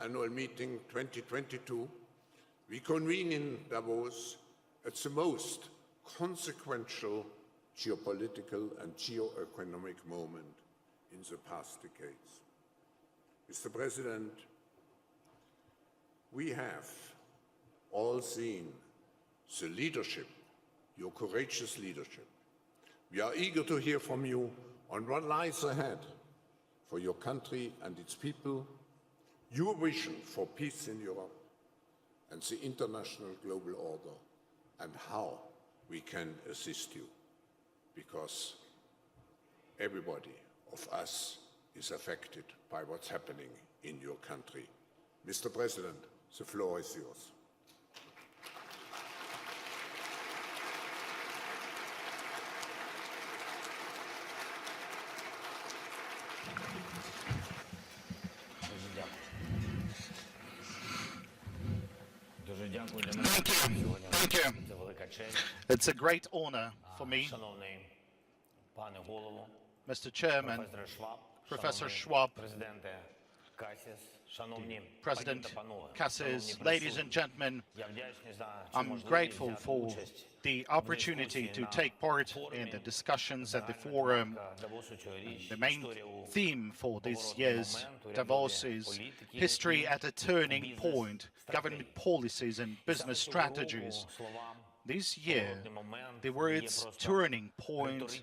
Annual Meeting 2022, we convene in Davos at the most consequential geopolitical and geo-economic moment in the past decades. Mr. President, we have all seen the leadership, your courageous leadership. We are eager to hear from you on what lies ahead for your country and its people, your vision for peace in Europe and the international global order, and how we can assist you, because everybody of us is affected by what's happening in your country. Mr. President, the floor is yours. Thank you. It's a great honor for me, Mr. Chairman, Professor Schwab, President Cassis, ladies and gentlemen, I'm grateful for the opportunity to take part in the discussions at the forum. The main theme for this year's Davos is history at a turning point, government policies and business strategies. This year, the words turning point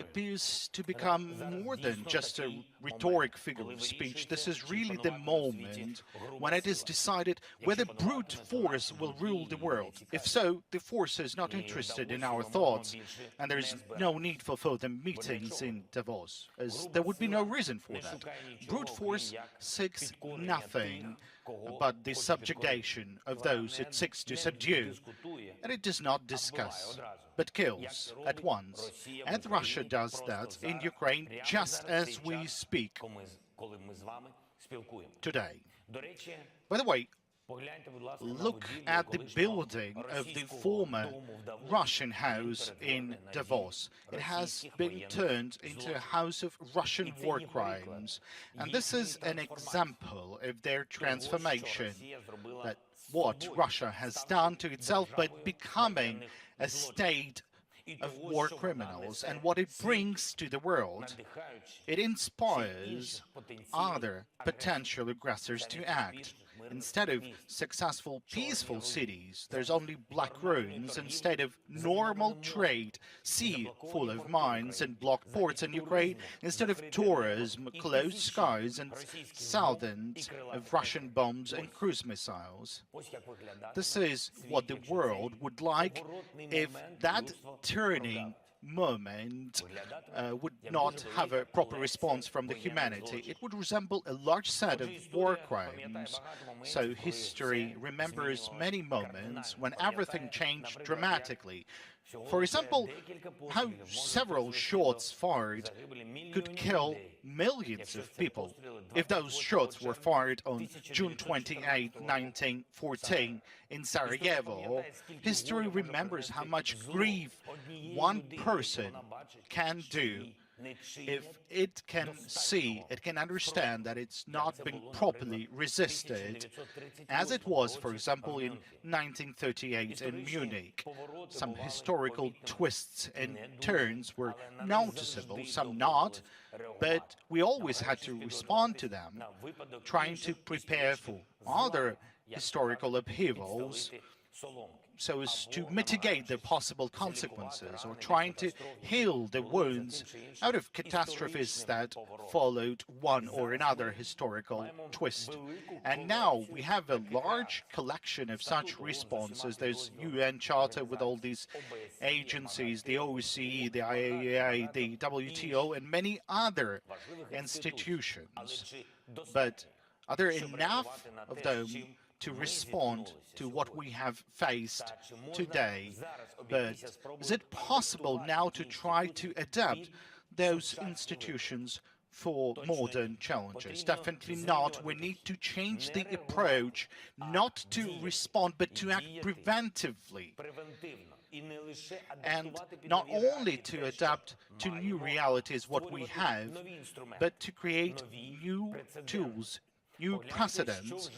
appears to become more than just a rhetoric figure of speech. This is really the moment when it is decided whether brute force will rule the world. If so, the force is not interested in our thoughts, and there is no need for further meetings in Davos, as there would be no reason for that. Brute force seeks nothing but the subjugation of those it seeks to subdue, and it does not discuss, but kills at once. And Russia does that in Ukraine just as we speak today. By the way, look at the building of the former Russian house in Davos. It has been turned into a house of Russian war crimes. And this is an example of their transformation, that what Russia has done to itself by becoming a state of war criminals, and what it brings to the world. It inspires other potential aggressors to act. Instead of successful, peaceful cities, there's only black ruins. Instead of normal trade, sea full of mines and blocked ports in Ukraine. Instead of tourism, closed skies and thousands of Russian bombs and cruise missiles. This is what the world would like if that turning moment would not have a proper response from the humanity. It would resemble a large set of war crimes. So history remembers many moments when everything changed dramatically. For example, how several shots fired could kill millions of people. If those shots were fired on June 28, 1914 in Sarajevo, history remembers how much grief one person can do if it can see, it can understand that it's not been properly resisted, as it was, for example, in 1938 in Munich. Some historical twists and turns were noticeable, some not, but we always had to respond to them, trying to prepare for other historical upheavals so as to mitigate the possible consequences, or trying to heal the wounds out of catastrophes that followed one or another historical twist. And now we have a large collection of such responses. There's UN Charter with all these agencies, the OSCE, the IAEA, the WTO, and many other institutions. But are there enough of them to respond to what we have faced today? But is it possible now to try to adapt those institutions for modern challenges? Definitely not. We need to change the approach, not to respond, but to act preventively. And not only to adapt to new realities, what we have, but to create new tools new precedents.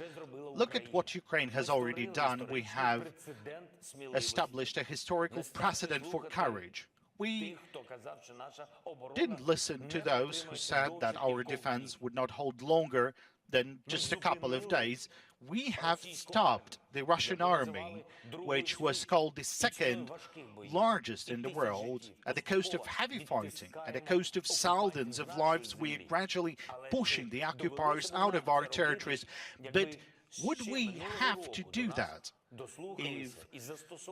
Look at what Ukraine has already done. We have established a historical precedent for courage. We didn't listen to those who said that our defense would not hold longer than just a couple of days. We have stopped the Russian army, which was called the second largest in the world, at the cost of heavy fighting, at the cost of thousands of lives. We are gradually pushing the occupiers out of our territories. But would we have to do that if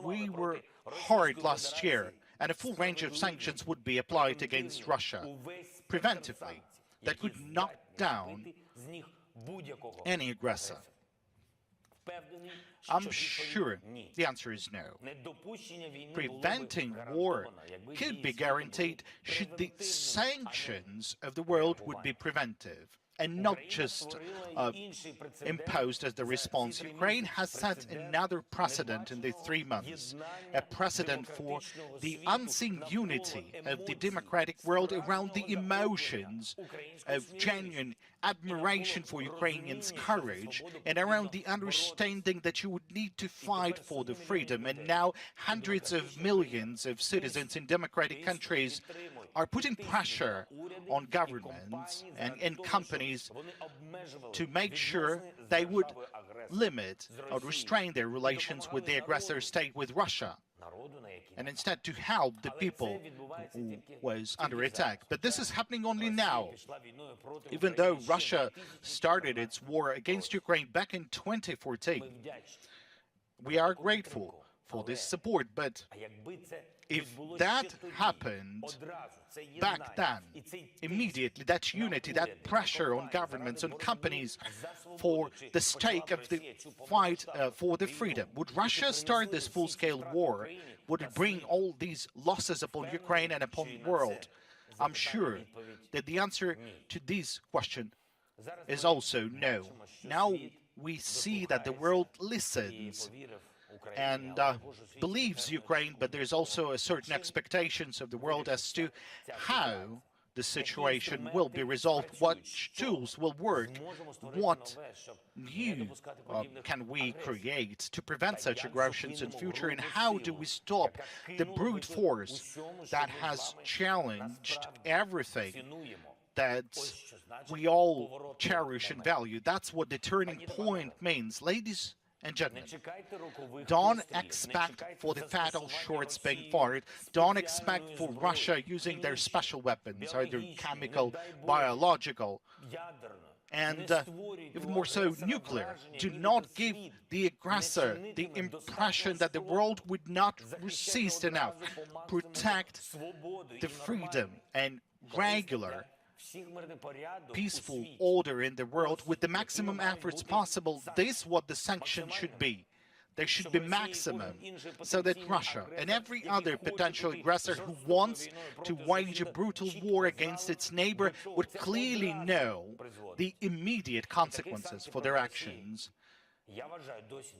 we were hard last year and a full range of sanctions would be applied against Russia preventively that could knock down any aggressor? I'm sure the answer is no. Preventing war could be guaranteed should the sanctions of the world would be preventive and not just imposed as the response. Ukraine has set another precedent in the 3 months, a precedent for the unseen unity of the democratic world around the emotions of genuine admiration for Ukrainians' courage and around the understanding that you would need to fight for the freedom. And now hundreds of millions of citizens in democratic countries are putting pressure on governments and companies to make sure they would limit or restrain their relations with the aggressor state, with Russia, and instead to help the people who was under attack. But this is happening only now. Even though Russia started its war against Ukraine back in 2014, we are grateful for this support. But if that happened back then, immediately, that unity, that pressure on governments, on companies for the stake of the fight for the freedom, would Russia start this full-scale war? Would it bring all these losses upon Ukraine and upon the world? I'm sure that the answer to this question is also no. Now we see that the world listens and believes Ukraine, but there's also a certain expectations of the world as to how the situation will be resolved, what tools will work, what new can we create to prevent such aggressions in future, and how do we stop the brute force that has challenged everything that we all cherish and value. That's what the turning point means. Ladies and gentlemen, don't expect for the fatal shots being fired. Don't expect for Russia using their special weapons, either chemical, biological, and even more so nuclear. Do not give the aggressor the impression that the world would not resist enough. Protect the freedom and regular peaceful order in the world with the maximum efforts possible. This is what the sanctions should be. There should be maximum, so that Russia and every other potential aggressor who wants to wage a brutal war against its neighbor would clearly know the immediate consequences for their actions.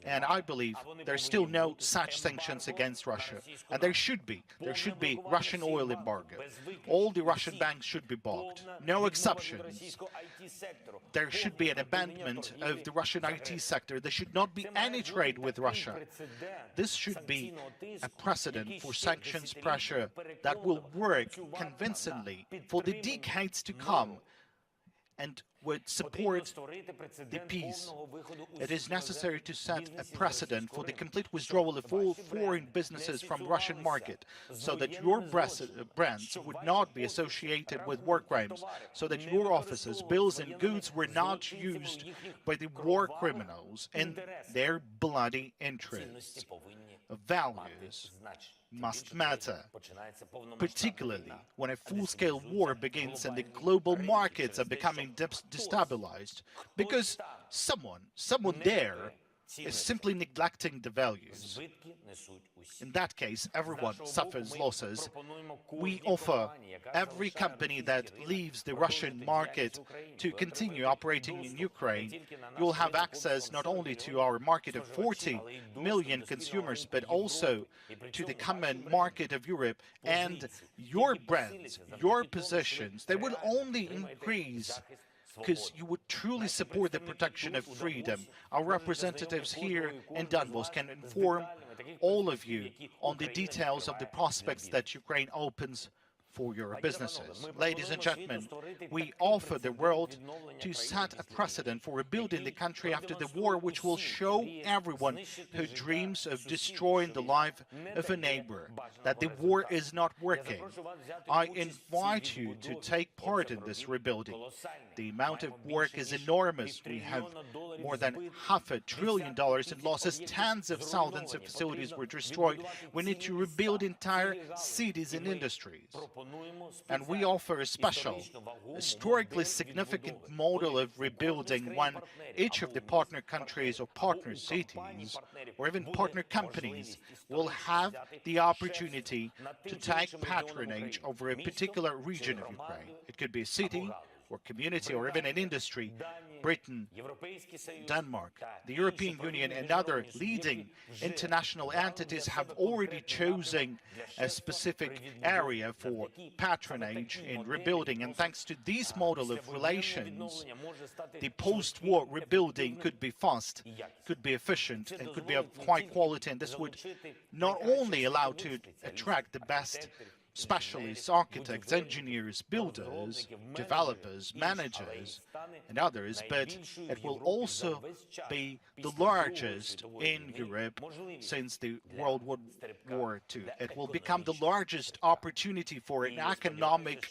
And I believe there's still no such sanctions against Russia. And there should be. There should be Russian oil embargo. All the Russian banks should be blocked. No exceptions. There should be an abandonment of the Russian IT sector. There should not be any trade with Russia. This should be a precedent for sanctions pressure that will work convincingly for the decades to come and would support the peace. It is necessary to set a precedent for the complete withdrawal of all foreign businesses from the Russian market, so that your brands would not be associated with war crimes, so that your offices, bills and goods were not used by the war criminals in their bloody interests. Values must matter, particularly when a full-scale war begins and the global markets are becoming destabilized, because someone there is simply neglecting the values. In that case, everyone suffers losses. We offer every company that leaves the Russian market to continue operating in Ukraine. You'll have access not only to our market of 40 million consumers, but also to the common market of Europe. And your brands, your positions, they will only increase because you would truly support the protection of freedom. Our representatives here in Davos can inform all of you on the details of the prospects that Ukraine opens for your businesses. Ladies and gentlemen, we offer the world to set a precedent for rebuilding the country after the war, which will show everyone who dreams of destroying the life of a neighbor that the war is not working. I invite you to take part in this rebuilding. The amount of work is enormous. We have more than $500 billion in losses. Tens of thousands of facilities were destroyed. We need to rebuild entire cities and industries. And we offer a special, historically significant model of rebuilding when each of the partner countries or partner cities or even partner companies will have the opportunity to take patronage over a particular region of Ukraine. It could be a city or community or even an industry. Britain, Denmark, the European Union and other leading international entities have already chosen a specific area for patronage in rebuilding, and thanks to this model of relations, the post-war rebuilding could be fast, could be efficient and could be of high quality, and this would not only allow to attract the best specialists, architects, engineers, builders, developers, managers, and others, but it will also be the largest in Europe since the World War II. It will become the largest opportunity for an economic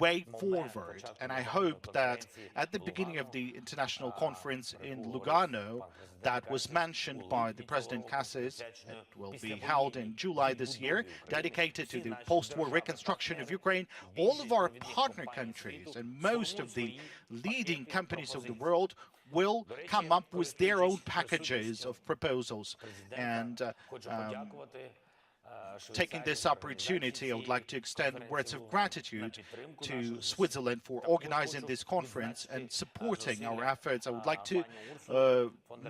way forward, and I hope that at the beginning of the international conference in Lugano that was mentioned by the President Cassis, it will be held in July this year, dedicated to the post-war reconstruction of Ukraine, all of our partner countries and most of the leading companies of the world will come up with their own packages of proposals. And taking this opportunity, I would like to extend words of gratitude to Switzerland for organizing this conference and supporting our efforts. I would like to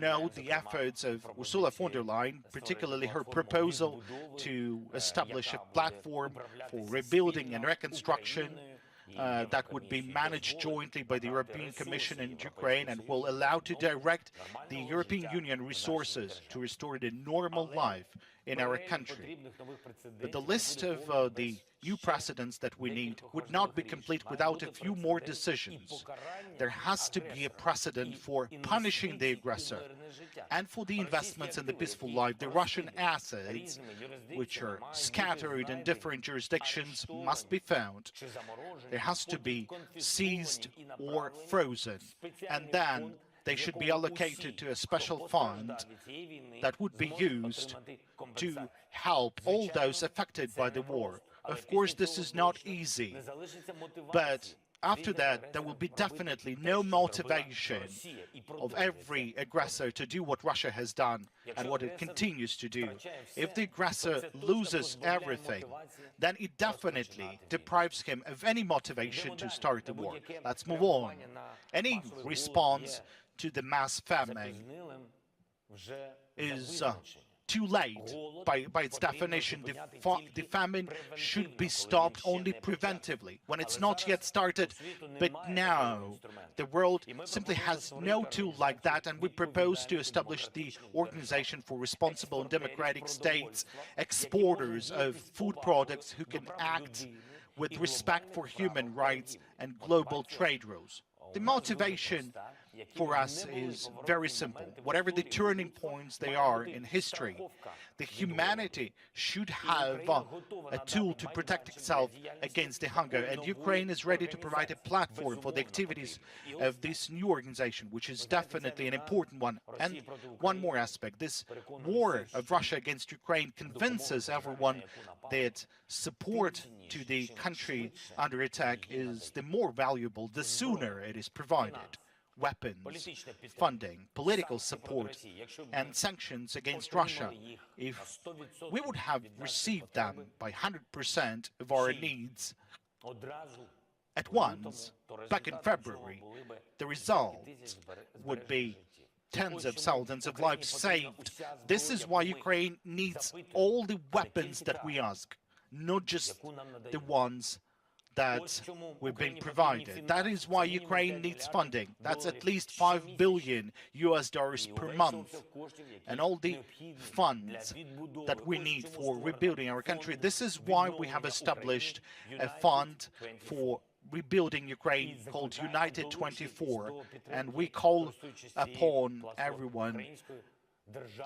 note the efforts of Ursula von der Leyen, particularly her proposal to establish a platform for rebuilding and reconstruction that would be managed jointly by the European Commission and Ukraine and will allow to direct the European Union resources to restore the normal life in our country. But the list of the new precedents that we need would not be complete without a few more decisions. There has to be a precedent for punishing the aggressor and for the investments in the peaceful life. The Russian assets, which are scattered in different jurisdictions, must be found. There has to be seized or frozen, and then they should be allocated to a special fund that would be used to help all those affected by the war. Of course, this is not easy, but after that, there will be definitely no motivation of every aggressor to do what Russia has done and what it continues to do. If the aggressor loses everything, then it definitely deprives him of any motivation to start the war. Let's move on. Any response to the mass famine is too late by its definition. The famine should be stopped only preventively, when it's not yet started. But now the world simply has no tool like that, and we propose to establish the Organization for Responsible and Democratic States, exporters of food products who can act with respect for human rights and global trade rules. The motivation for us is very simple. Whatever the turning points they are in history, the humanity should have a tool to protect itself against the hunger, and Ukraine is ready to provide a platform for the activities of this new organization, which is definitely an important one. And one more aspect, this war of Russia against Ukraine convinces everyone that support to the country under attack is the more valuable the sooner it is provided. Weapons, funding, political support, and sanctions against Russia. If we would have received them by 100% of our needs at once, back in February, the result would be tens of thousands of lives saved. This is why Ukraine needs all the weapons that we ask, not just the ones that we've been provided. That is why Ukraine needs funding. That's at least $5 billion per month. And all the funds that we need for rebuilding our country. This is why we have established a fund for rebuilding Ukraine called United 24, and we call upon everyone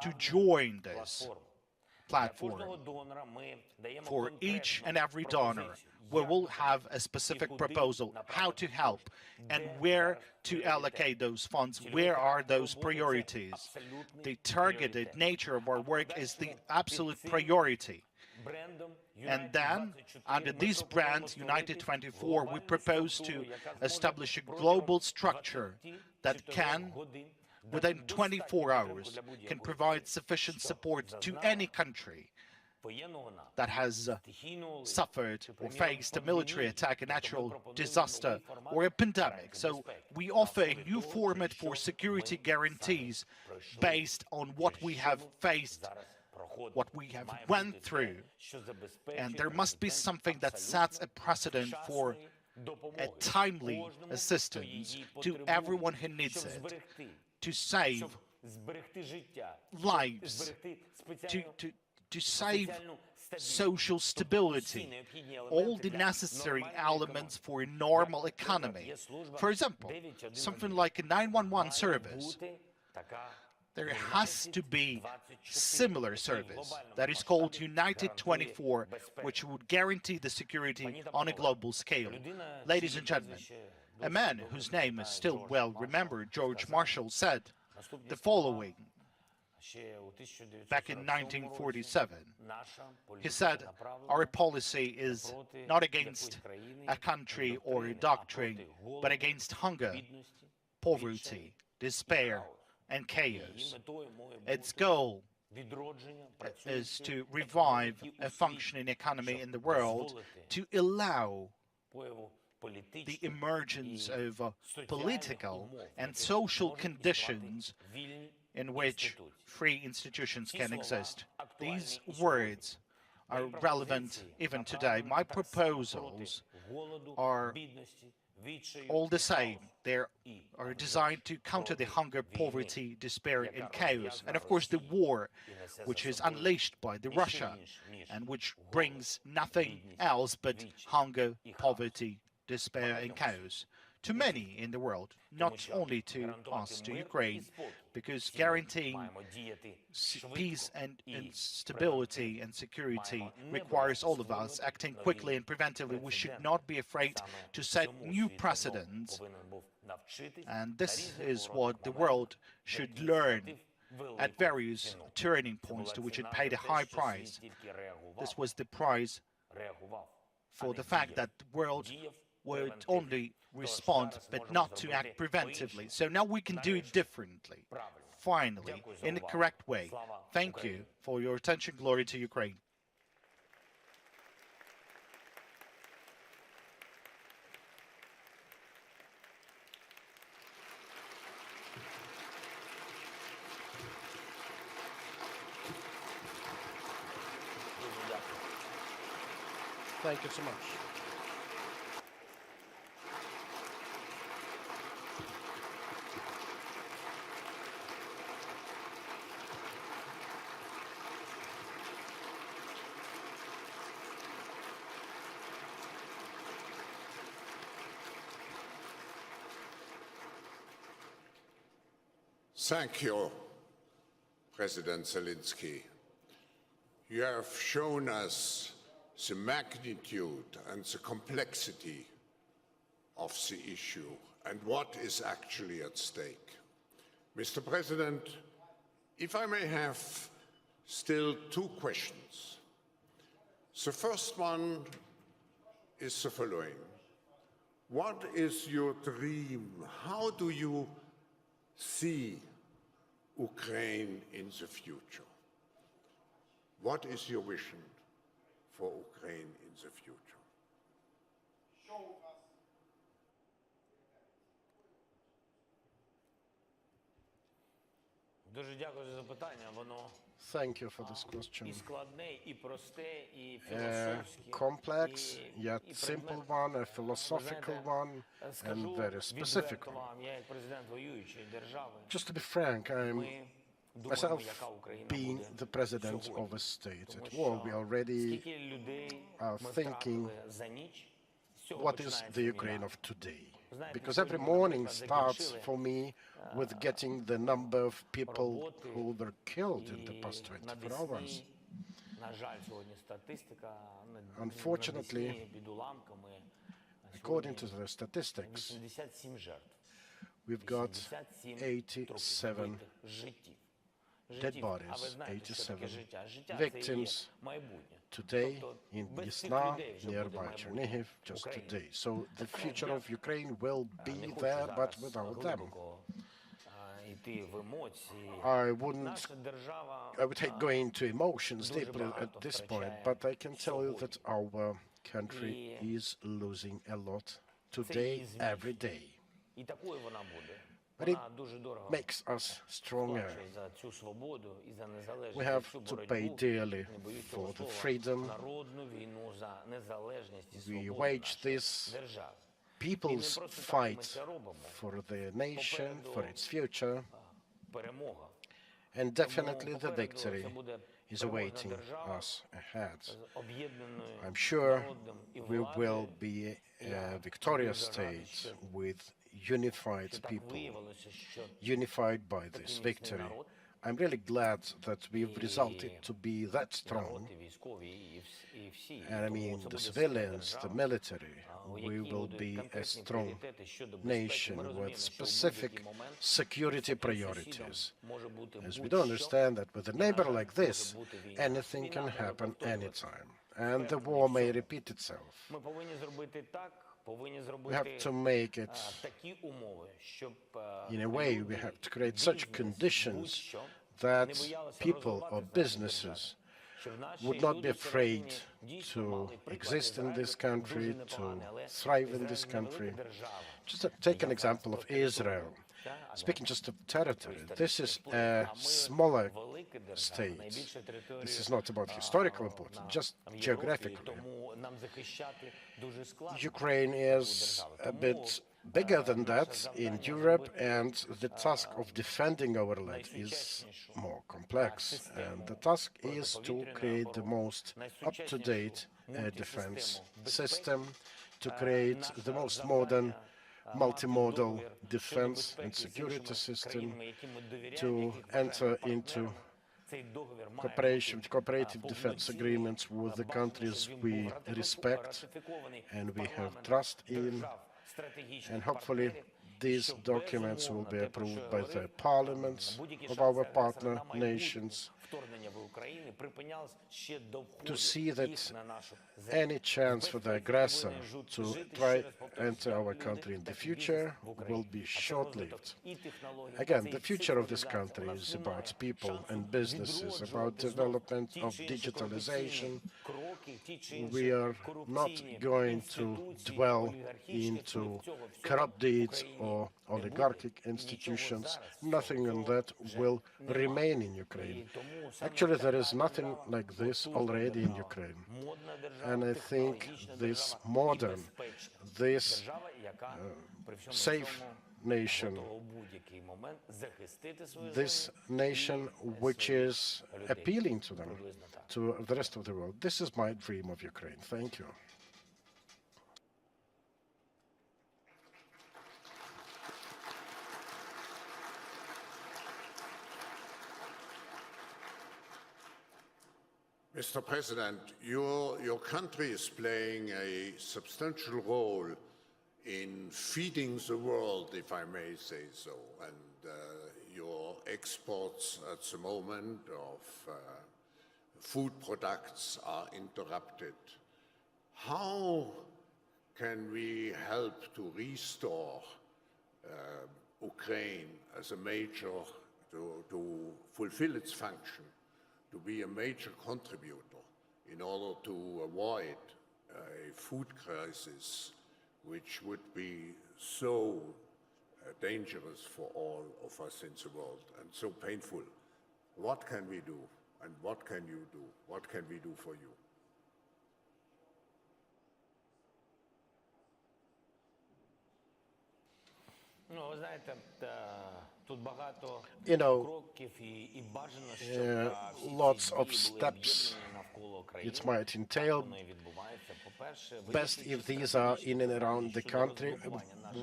to join this platform. For each and every donor, we will have a specific proposal how to help and where to allocate those funds, where are those priorities. The targeted nature of our work is the absolute priority. And then, under this brand, United 24, we propose to establish a global structure that can, within 24 hours, can provide sufficient support to any country that has suffered or faced a military attack, a natural disaster, or a pandemic. So we offer a new format for security guarantees based on what we have faced, what we have went through. And there must be something that sets a precedent for a timely assistance to everyone who needs it, to save lives, to save social stability, all the necessary elements for a normal economy. For example, something like a 911 service. There has to be similar service that is called United 24, which would guarantee the security on a global scale. Ladies and gentlemen, a man whose name is still well remembered, George Marshall, said the following back in 1947. He said, "Our policy is not against a country or a doctrine, but against hunger, poverty, despair, and chaos. Its goal is to revive a functioning economy in the world, to allow the emergence of political and social conditions in which free institutions can exist." These words are relevant even today. My proposals are all the same. They are designed to counter the hunger, poverty, despair, and chaos. And of course, the war, which is unleashed by the Russia, and which brings nothing else but hunger, poverty, despair, and chaos to many in the world, not only to us, to Ukraine, because guaranteeing peace and stability and security requires all of us acting quickly and preventively. We should not be afraid to set new precedents, and this is what the world should learn at various turning points to which it paid a high price. This was the price for the fact that the world would only respond, but not to act preventively. So now we can do it differently, finally, in the correct way. Thank you for your attention. Glory to Ukraine. Thank you so much. Thank you, President Zelensky. You have shown us the magnitude and the complexity of the issue and what is actually at stake. Mr. President, if I may have still two questions. The first one is the following. What is your dream? How do you see Ukraine in the future? What is your vision for Ukraine in the future? Thank you for this question. І складне, і просте, і A філософське, complex, і yet simple one, a philosophical one, and very specific відверто one. вам, я як президент воюючої держави, Just to be frank, I'm ми думаємо, myself яка Україна being буде the president of сьогодні. a state Тому at war. We що already скільки людей are ми thinking втратили за ніч, з цього what is починається the війна. Ukraine of today. Знаєте, Because every сьогодні ми, morning наприклад, starts закінчили, for me with getting the number of people роботи, who were killed in the і past на 24 hours. Десні, на жаль, сьогодні статистика на Unfortunately, Десні під уламками According to сьогодні the statistics, 87 жертв. we've got 87 87 трупів, життів. dead А ви bodies, знаєте, що таке 87 життя? Життя це і є victims майбутнє. today Тобто in без цих Yasna, людей вже буде nearby майбутнє Chernihiv, just України. today. So the future of Ukraine will Не be хочу there, but зараз without them. глибоко йти в емоції. I wouldn't, Наша держава I would hate going into emotions дуже deeply at багато this point, втрачає but I can tell you that сьогодні. our country І is losing a lot це today, її зміст. every day. І такою вона буде. But it Вона дуже дорого makes us stronger. сплачує за цю свободу і за незалежність, We за have цю to pay боротьбу, dearly не боюсь цього for the слова, freedom. народну війну за незалежність і We свободу wage нашої this держави. People's І не просто так ми fight це робимо. for their nation, Попереду, for its future, перемога. and definitely the Попереду victory це буде is переможна awaiting держава us ahead. з об'єднаною I'm sure народом і we владою. will be a victorious state with unified Що так people, виявилося, що unified by this міцний victory. народ. I'm really glad that we've resulted to be that strong. народ, і військові, і всі. And I Тому mean, це the буде сильна civilians, the держава, military, у we якій will будуть be a конкретні strong пріоритети щодо безпеки. nation Ми with розуміємо, що в specific будь-який момент security таким priorities. сусідом може бути As we do будь-що, understand that with a і, на neighbor жаль, like може this, бути війна. anything Війна can може happen повторюватися. anytime, and the war may repeat itself. Ми повинні зробити так, повинні We зробити have to make it такі умови, щоб in a way, we have to create such conditions будь-що that не боялися people or розвиватися в нашій businesses державі. Щоб наші would not be люди afraid всередині дійсно to мали приклад exist in this Ізраїлю, country, дуже to непоганий, але thrive in this Ізраїль невелика country. держава. Just take an example of Israel. Speaking just of territory, this is a smaller state. This is not about historical importance, just geographically. Ukraine is a bit bigger than that in Europe, and the task of defending our land is more complex. And the task is to create the most up-to-date defense system, to create the most modern multimodal defense and security system, to enter into cooperative defense agreements with the countries we respect and we have trust in, and hopefully these documents will be approved by the parliaments of our partner nations to see that any chance for the aggressor to try enter our country in the future will be short-lived. Again, the future of this country is about people and businesses, about development of digitalization. We are not going to dwell into corrupt deeds or oligarchic institutions. Nothing on that will remain in Ukraine. Actually, there is nothing like this already in Ukraine. And I think this modern, this safe nation, this nation which is appealing to them, to the rest of the world. This is my dream of Ukraine. Thank you. Mr. President, your country is playing a substantial role in feeding the world, if I may say so, and your exports at the moment of food products are interrupted. How can we help to restore Ukraine as a major, to fulfill its function, to be a major contributor in order to avoid a food crisis which would be so dangerous for all of us in the world and so painful. What can we do? And what can you do? What can we do for you? Ну, ви знаєте, тут багато You know, кроків і бажано, щоб lots of всі дії були steps об'єднані навколо країни. it might entail. Воно і відбувається. По-перше, Best if these are in and around the country,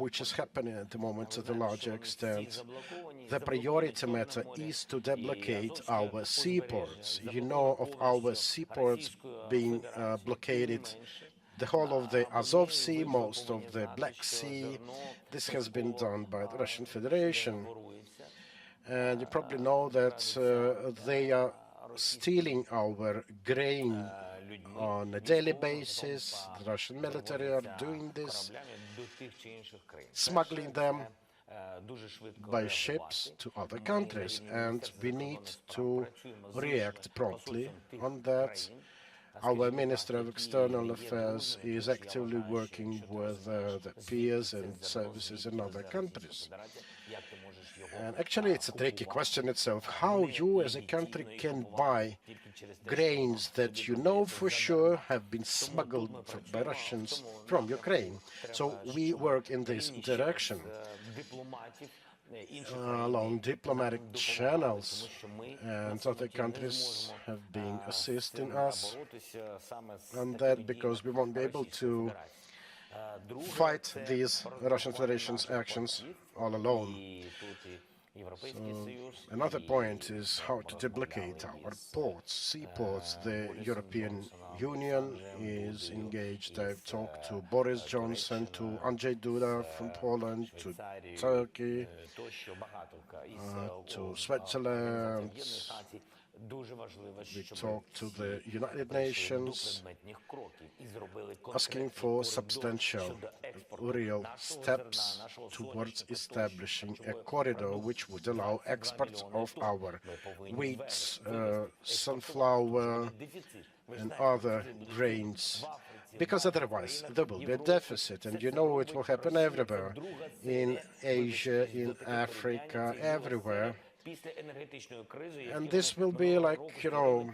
which is happening at the moment to the larger extent. The priority matter is to deblocate our seaports. You know of our seaports being blockaded, the whole of the Azov Sea, most of the Black Sea. This has been done by the Russian Federation. And you probably know that they are stealing our grain on a daily basis. The Russian military are doing this, smuggling them by ships to other countries, and we need to react promptly on that. Our Minister of External Affairs is actively working with the peers and services in other countries. And actually, it's a tricky question itself, how you as a country can buy grains that you know for sure have been smuggled by Russians from Ukraine. So we work in this direction along diplomatic channels, and other countries have been assisting us on that because we won't be able to fight these Russian Federation's actions all alone. So another point is how to deblocate our ports, seaports. The European Union is engaged. I've talked to Boris Johnson, to Andrzej Duda from Poland, to Turkey, to Switzerland. We talked to the United Nations, asking for substantial, real steps towards establishing a corridor which would allow exports of our wheat, sunflower, and other grains, because otherwise there will be a deficit, and you know it will happen everywhere, in Asia, in Africa, everywhere. And this will be like, you know,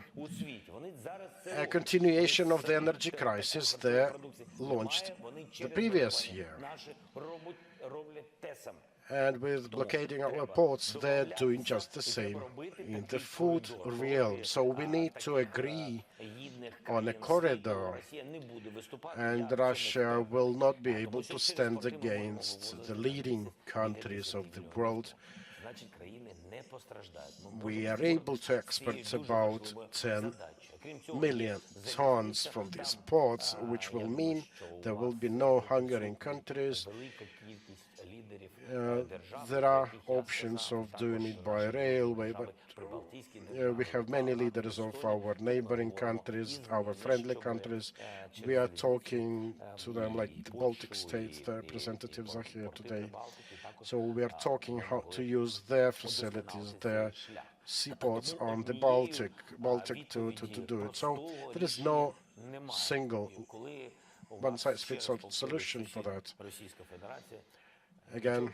a continuation of the energy crisis they launched the previous year. And with blockading our ports, they're doing just the same in the food realm. So we need to agree on a corridor, and Russia will not be able to stand against the leading countries of the world. We are able to export about 10 million tons from these ports, which will mean there will be no hunger in countries. There are options of doing it by railway, but we have many leaders of our neighboring countries, our friendly countries. We are talking to them, like the Baltic states, the representatives are here today. So we are talking how to use their facilities, their seaports on the Baltic to do it. So there is no single one-size-fits-all solution for that. Again,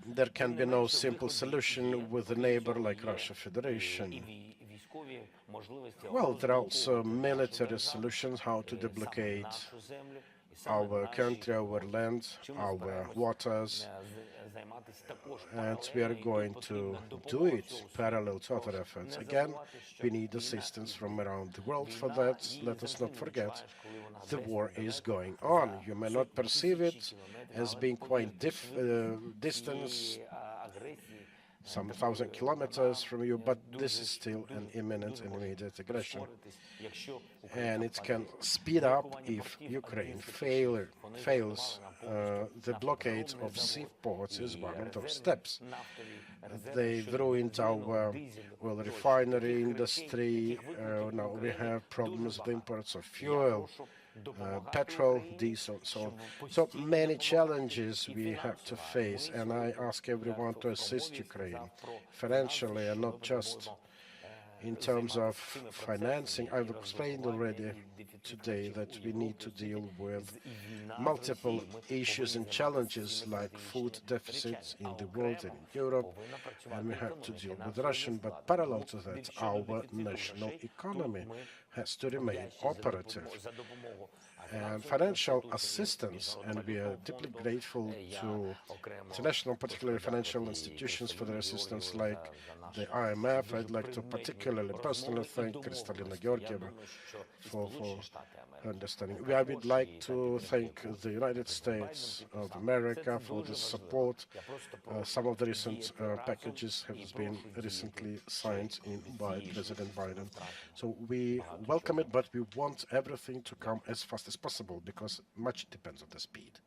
there can be no simple solution with a neighbor like Russia Federation. Well, there are also military solutions how to deblocate our country, our land, our waters, and we are going to do it parallel to other efforts. Again, we need assistance from around the world for that. Let us not forget, the war is going on. You may not perceive it as being quite distant, some 1,000 kilometers from you, but this is still an imminent and immediate aggression. And it can speed up if Ukraine fails. The blockade of seaports is one of those steps. They've ruined our refinery industry. Now we have problems with imports of fuel, petrol, diesel, so on. So many challenges we have to face, and I ask everyone to assist Ukraine financially and not just In terms of financing, I've explained already today that we need to deal with multiple issues and challenges like food deficits in the world and in Europe, and we have to deal with Russia. But parallel to that, our national economy has to remain operative. And financial assistance, and we are deeply grateful to international, particularly financial institutions, for their assistance, like the IMF. I'd like to particularly personally thank Kristalina Georgieva for her understanding. I would like to thank the United States of America for the support. Some of the recent packages have been recently signed by President Biden. So we welcome it, but we want everything to come as fast as possible because much depends on the speed.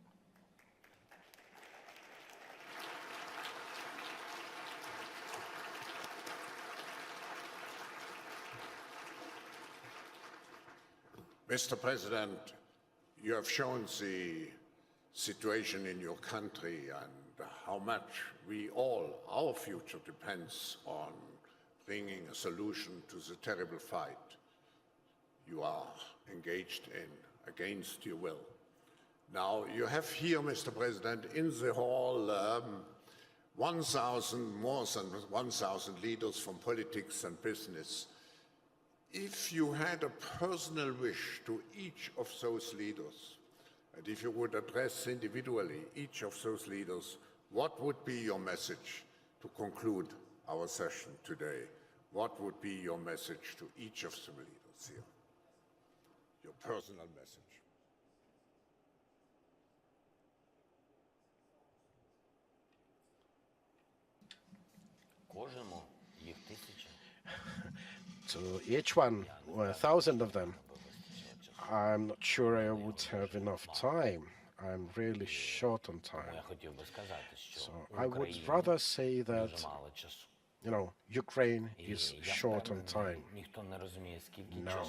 Mr. President, you have shown the situation in your country and how much our future depends on bringing a solution to the terrible fight you are engaged in against your will. Now, you have here, Mr. President, in the hall, more than 1,000 leaders from politics and business. If you had a personal wish to each of those leaders, and if you would address individually each of those leaders, what would be your message to conclude our session today? What would be your message to each of the leaders here? Your personal message. To each one, 1,000 of them, I'm not sure I would have enough time. I'm really short on time. So I would rather say that, Ukraine is short on time. Now,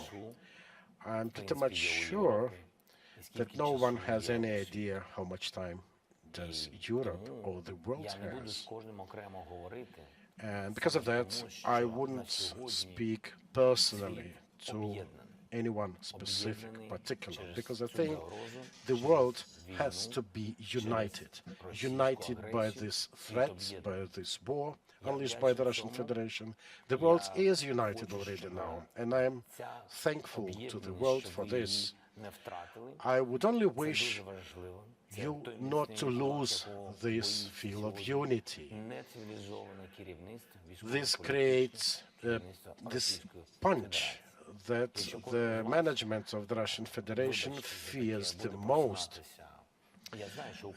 I'm pretty much sure that no one has any idea how much time does Europe or the world has. And because of that, I wouldn't speak personally to anyone specific, particular, because I think the world has to be united by this threat, by this war unleashed by the Russian Federation. The world is united already now, and I am thankful to the world for this. I would only wish you not to lose this feel of unity. This creates this punch that the management of the Russian Federation fears the most.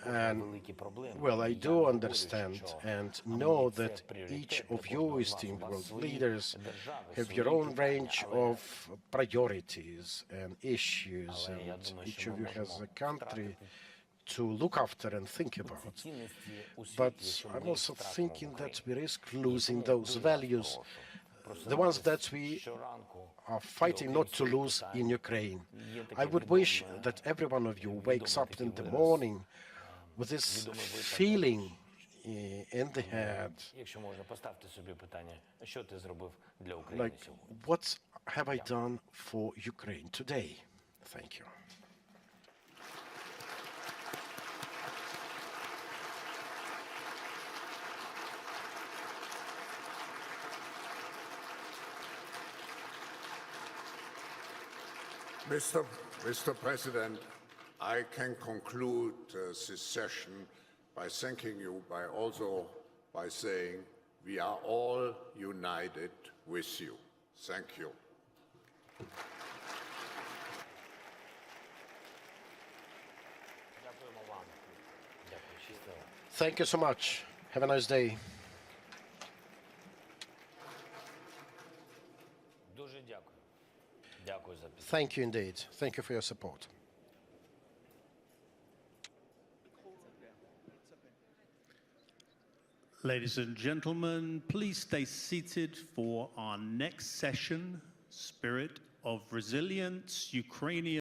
And, well, I do understand and know that each of you esteemed world leaders have your own range of priorities and issues, and each of you has a country to look after and think about. But I'm also thinking that we risk losing those values, the ones that we are fighting not to lose in Ukraine. I would wish that every one of you wakes up in the morning with this feeling in the head, like, what have I done for Ukraine today? Thank you. Mr. President, I can conclude this session by thanking you, by saying we are all united with you. Thank you. Thank you so much. Have a nice day. Thank you indeed. Thank you for your support. Ladies and gentlemen, please stay seated for our next session, Spirit of Resilience, Ukrainian